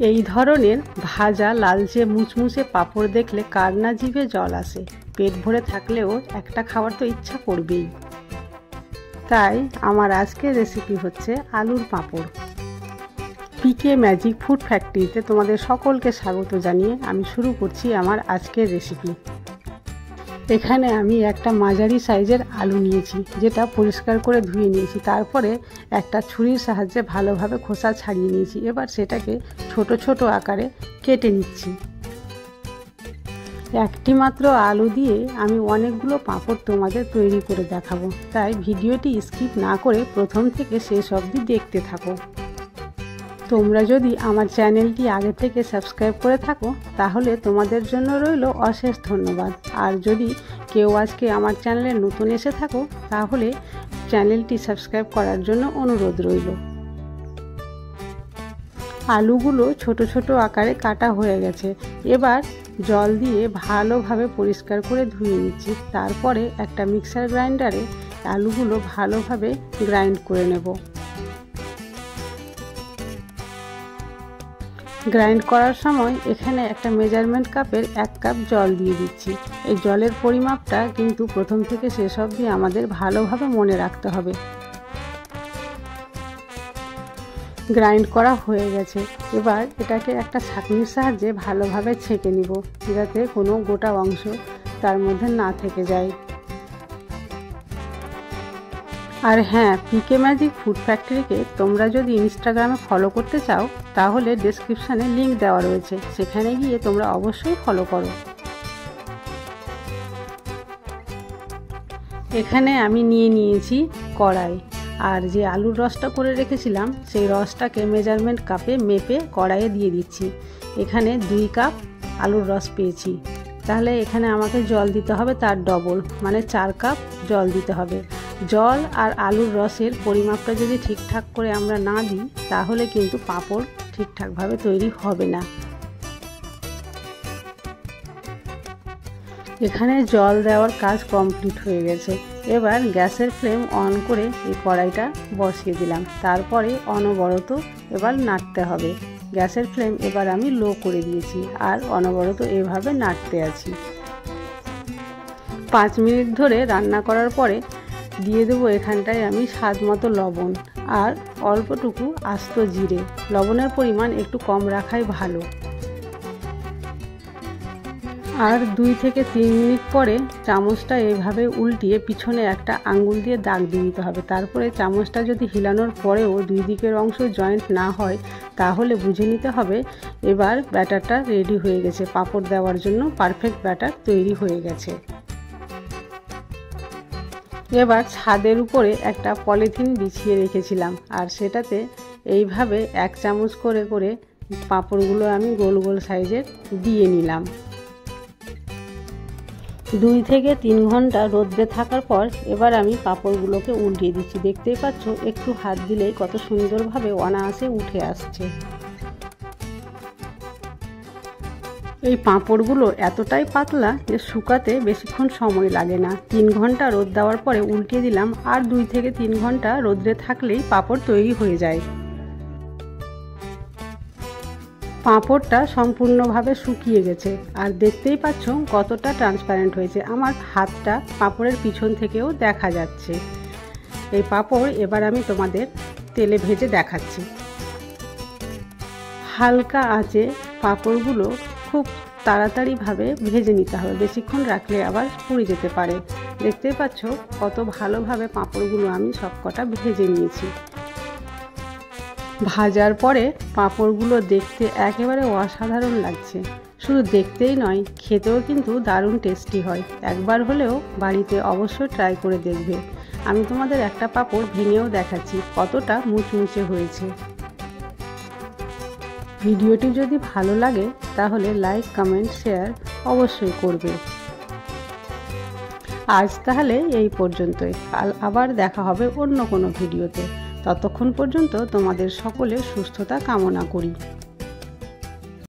এই ধরনের ভাজা লালচে মুচমুচে পাঁপড় দেখলে কার না জিভে জল আসে। পেট ভরে থাকলেও একটা খাবার তো ইচ্ছা করবেই। তাই আমার আজকের রেসিপি হচ্ছে আলুর পাঁপড়। পিকে ম্যাজিক ফুড ফ্যাক্টরিতে তোমাদের সকলকে স্বাগত জানিয়ে আমি শুরু করছি আমার আজকের রেসিপি। এখানে আমি একটা মাঝারি সাইজের আলু নিয়েছি, যেটা পরিষ্কার করে ধুয়ে নিয়েছি। তারপরে একটা ছুরির সাহায্যে ভালোভাবে খোসা ছাড়িয়ে নিয়েছি। এবার সেটাকে ছোট ছোট আকারে কেটে নিচ্ছি। একটি মাত্র আলু দিয়ে আমি অনেকগুলো পাঁপড় তোমাদের তৈরি করে দেখাবো, তাই ভিডিওটি স্কিপ না করে প্রথম থেকে শেষ অবধি দেখতে থাকো। তোমরা যদি আমার চ্যানেলটি আগে থেকে সাবস্ক্রাইব করে থাকো তাহলে তোমাদের জন্য রইল অশেষ ধন্যবাদ। আর যদি কেউ আজকে আমার চ্যানেলে নতুন এসে থাকো তাহলে চ্যানেলটি সাবস্ক্রাইব করার জন্য অনুরোধ রইল। আলুগুলো ছোট ছোট আকারে কাটা হয়ে গেছে। এবার জল দিয়ে ভালোভাবে পরিষ্কার করে ধুয়ে নিচ্ছি। তারপরে একটা মিক্সার গ্রাইন্ডারে আলুগুলো ভালোভাবে গ্রাইন্ড করে নেব। গ্রাইন্ড করার সময় এখানে একটা মেজারমেন্ট কাপের 1 কাপ জল দিয়ে দিচ্ছি। এই জলের পরিমাপটা কিন্তু প্রথম থেকে শেষ অবধি আমাদের ভালোভাবে মনে রাখতে হবে। গ্রাইন্ড করা হয়ে গেছে। এবার এটাকে একটা ছাঁকনির সাহায্যে ভালোভাবে ছেঁকে নিব, যাতে কোনো গোটা অংশ তার মধ্যে না থেকে যায়। আর হ্যাঁ, পিকে ম্যাজিক ফুড ফ্যাক্টরিকে তোমরা যদি ইনস্টাগ্রামে ফলো করতে চাও তাহলে ডেসক্রিপশানে লিংক দেওয়া রয়েছে, সেখানে গিয়ে তোমরা অবশ্যই ফলো করো। এখানে আমি নিয়েছি কড়াই, আর যে আলুর রসটা করে রেখেছিলাম সেই রসটাকে মেজারমেন্ট কাপে মেপে কড়াইয়ে দিয়ে দিচ্ছি। এখানে 2 কাপ আলুর রস পেয়েছি, তাহলে এখানে আমাকে জল দিতে হবে তার ডবল, মানে 4 কাপ জল দিতে হবে। জল আর আলুর রসের পরিমাপটা যদি ঠিকঠাক করে আমরা না দিই তাহলে কিন্তু পাঁপড় ঠিকঠাকভাবে তৈরি হবে না। এখানে জল দেওয়ার কাজ কমপ্লিট হয়ে গেছে। এবার গ্যাসের ফ্লেম অন করে এই কড়াইটা বসিয়ে দিলাম। তারপরে অনবরত এবার নাড়তে হবে। গ্যাসের ফ্লেম এবার আমি লো করে দিয়েছি, আর অনবরত এভাবে নাড়তে আছি। 5 মিনিট ধরে রান্না করার পরে দিয়ে দেবো এখানটায় আমি স্বাদ মতো লবণ আর অল্পটুকু আস্ত জিরে। লবণের পরিমাণ একটু কম রাখাই ভালো। আর 2 থেকে 3 মিনিট পরে চামচটা এইভাবে উল্টিয়ে পিছনে একটা আঙ্গুল দিয়ে দাগ দিয়ে দিতে হবে। তারপরে চামচটা যদি হিলানোর পরেও 2 দিকের অংশ জয়েন্ট না হয় তাহলে বুঝে নিতে হবে এবার ব্যাটারটা রেডি হয়ে গেছে। পাঁপড় দেওয়ার জন্য পারফেক্ট ব্যাটার তৈরি হয়ে গেছে। এবার ছাদের উপরে একটা পলিথিন বিছিয়ে রেখেছিলাম, আর সেটাতে এইভাবে 1 চামচ করে করে পাঁপড়গুলো আমি গোল গোল সাইজের দিয়ে নিলাম। 2 থেকে 3 ঘন্টা রোদ্রে থাকার পর এবার আমি পাঁপড়গুলোকে উল্টিয়ে দিচ্ছি। দেখতেই পাচ্ছ একটু হাত দিলেই কত সুন্দরভাবে অনায়াসে উঠে আসছে। এই পাঁপড়গুলো এতটাই পাতলা যে শুকাতে বেশিক্ষণ সময় লাগে না। 3 ঘন্টা রোদ দেওয়ার পরে উল্টিয়ে দিলাম, আর 2 থেকে 3 ঘন্টা রোদ্রে থাকলেই পাঁপড় তৈরি হয়ে যায়। পাঁপড়টা সম্পূর্ণভাবে শুকিয়ে গেছে, আর দেখতেই পাচ্ছ কতটা ট্রান্সপারেন্ট হয়েছে। আমার হাতটা পাঁপড়ের পিছন থেকেও দেখা যাচ্ছে। এই পাঁপড় এবার আমি তোমাদের তেলে ভেজে দেখাচ্ছি। হালকা আঁচে পাঁপড়গুলো খুব তাড়াতাড়িভাবে ভেজে নিতে হবে, বেশিক্ষণ রাখলে আবার পুড়ে যেতে পারে। দেখতেই পাচ্ছ কত ভালোভাবে পাঁপড়গুলো আমি সবকটা ভেজে নিয়েছি। ভাজার পরে পাঁপড়গুলো দেখতে একেবারে অসাধারণ লাগছে। শুধু দেখতেই নয়, খেতেও কিন্তু দারুণ টেস্টি হয়। একবার হলেও বাড়িতে অবশ্যই ট্রাই করে দেখবে। আমি তোমাদের একটা পাঁপড় ভেঙেও দেখাচ্ছি কতটা মুচমুচে হয়েছে। ভিডিওটি যদি ভালো লাগে তাহলে লাইক, কমেন্ট, শেয়ার অবশ্যই করবে। আজ তাহলে এই পর্যন্তই। কাল আবার দেখা হবে অন্য কোনো ভিডিওতে। ততক্ষণ পর্যন্ত তোমাদের সকলের সুস্থতা কামনা করি।